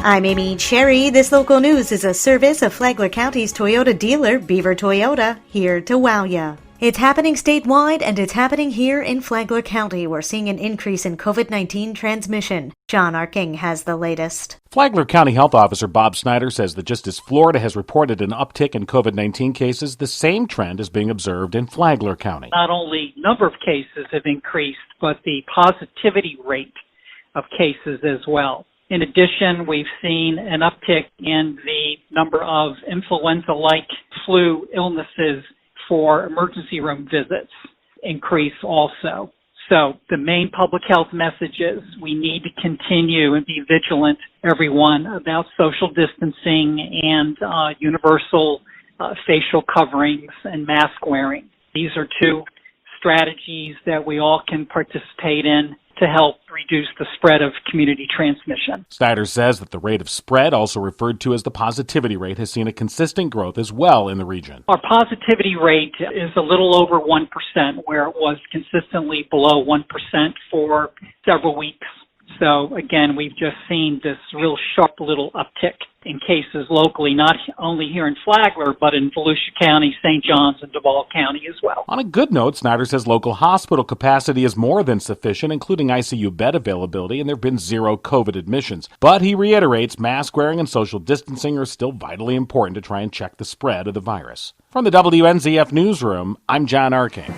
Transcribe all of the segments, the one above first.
I'm Amy Cherry. This local news is a service of Flagler County's Toyota dealer, Beaver Toyota, here to wow ya. It's happening statewide, and it's happening here in Flagler County. We're seeing an increase in COVID-19 transmission. John Arking has the latest. Flagler County Health Officer Bob Snyder says that just as Florida has reported an uptick in COVID-19 cases, the same trend is being observed in Flagler County. Not only number of cases have increased, but the positivity rate of cases as well. In addition, we've seen an uptick in the number of influenza-like flu illnesses for emergency room visits increase also. So the main public health message is we need to continue and be vigilant, everyone, about social distancing and universal facial coverings and mask wearing. These are two strategies that we all can participate in to help reduce the spread of community transmission. Snyder says that the rate of spread, also referred to as the positivity rate, has seen a consistent growth as well in the region. Our positivity rate is a little over 1%, where it was consistently below 1% for several weeks. So again, we've just seen this real sharp little uptick in cases locally, not only here in Flagler, but in Volusia County, St. Johns, and Duval County as well. On a good note, Snyder says local hospital capacity is more than sufficient, including ICU bed availability, and there have been 0 COVID admissions. But he reiterates mask wearing and social distancing are still vitally important to try and check the spread of the virus. From the WNZF Newsroom, I'm John Arking.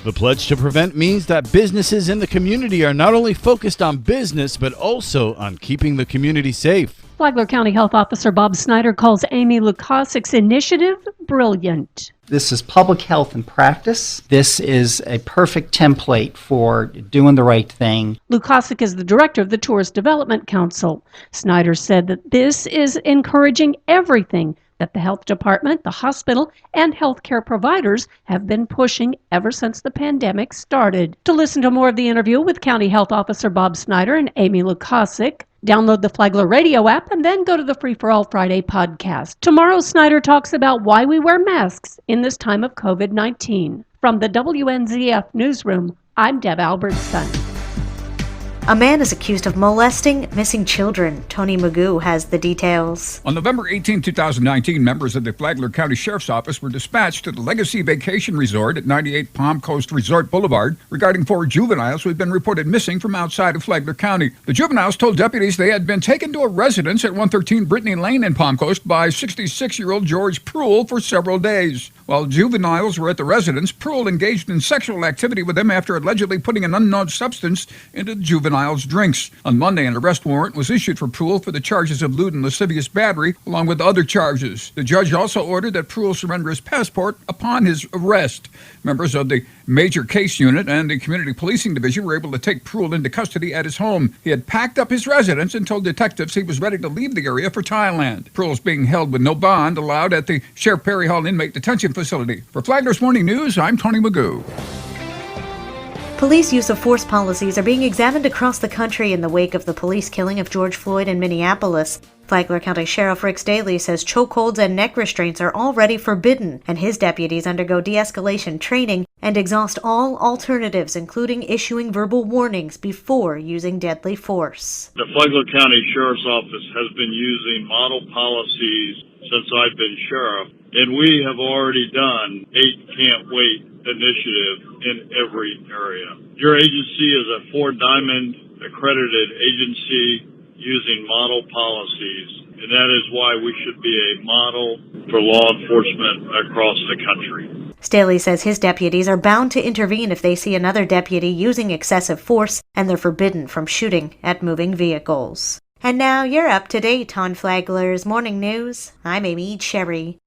The Pledge to Prevent means that businesses in the community are not only focused on business, but also on keeping the community safe. Flagler County Health Officer Bob Snyder calls Amy Lukasik's initiative brilliant. This is public health in practice. This is a perfect template for doing the right thing. Lukasik is the director of the Tourist Development Council. Snyder said that this is encouraging everything that the health department, the hospital, and healthcare providers have been pushing ever since the pandemic started. To listen to more of the interview with County Health Officer Bob Snyder and Amy Lukasik, download the Flagler Radio app and then go to the Free for All Friday podcast. Tomorrow, Snyder talks about why we wear masks in this time of COVID-19. From the WNZF Newsroom, I'm Deb Albertson. A man is accused of molesting missing children. Tony Magoo has the details. On November 18, 2019, members of the Flagler County Sheriff's Office were dispatched to the Legacy Vacation Resort at 98 Palm Coast Resort Boulevard regarding 4 juveniles who had been reported missing from outside of Flagler County. The juveniles told deputies they had been taken to a residence at 113 Brittany Lane in Palm Coast by 66-year-old George Pruill for several days. While juveniles were at the residence, Pruill engaged in sexual activity with them after allegedly putting an unknown substance into the juveniles' drinks. On Monday, an arrest warrant was issued for Pruill for the charges of lewd and lascivious battery, along with other charges. The judge also ordered that Pruill surrender his passport upon his arrest. Members of the Major Case Unit and the Community Policing Division were able to take Pruill into custody at his home. He had packed up his residence and told detectives he was ready to leave the area for Thailand. Pruill is being held with no bond allowed at the Sheriff Perry Hall Inmate Detention Facility. For Flagler's Morning News, I'm Tony Magoo. Police use of force policies are being examined across the country in the wake of the police killing of George Floyd in Minneapolis. Flagler County Sheriff Rick Staley says chokeholds and neck restraints are already forbidden, and his deputies undergo de-escalation training and exhaust all alternatives, including issuing verbal warnings before using deadly force. The Flagler County Sheriff's Office has been using model policies since I've been sheriff, and we have already done 8 Can't Wait initiative in every area. Your agency is a 4-diamond accredited agency using model policies, and that is why we should be a model for law enforcement across the country. Staley says his deputies are bound to intervene if they see another deputy using excessive force, and they're forbidden from shooting at moving vehicles. And now you're up to date on Flagler's Morning News. I'm Amy Cherry.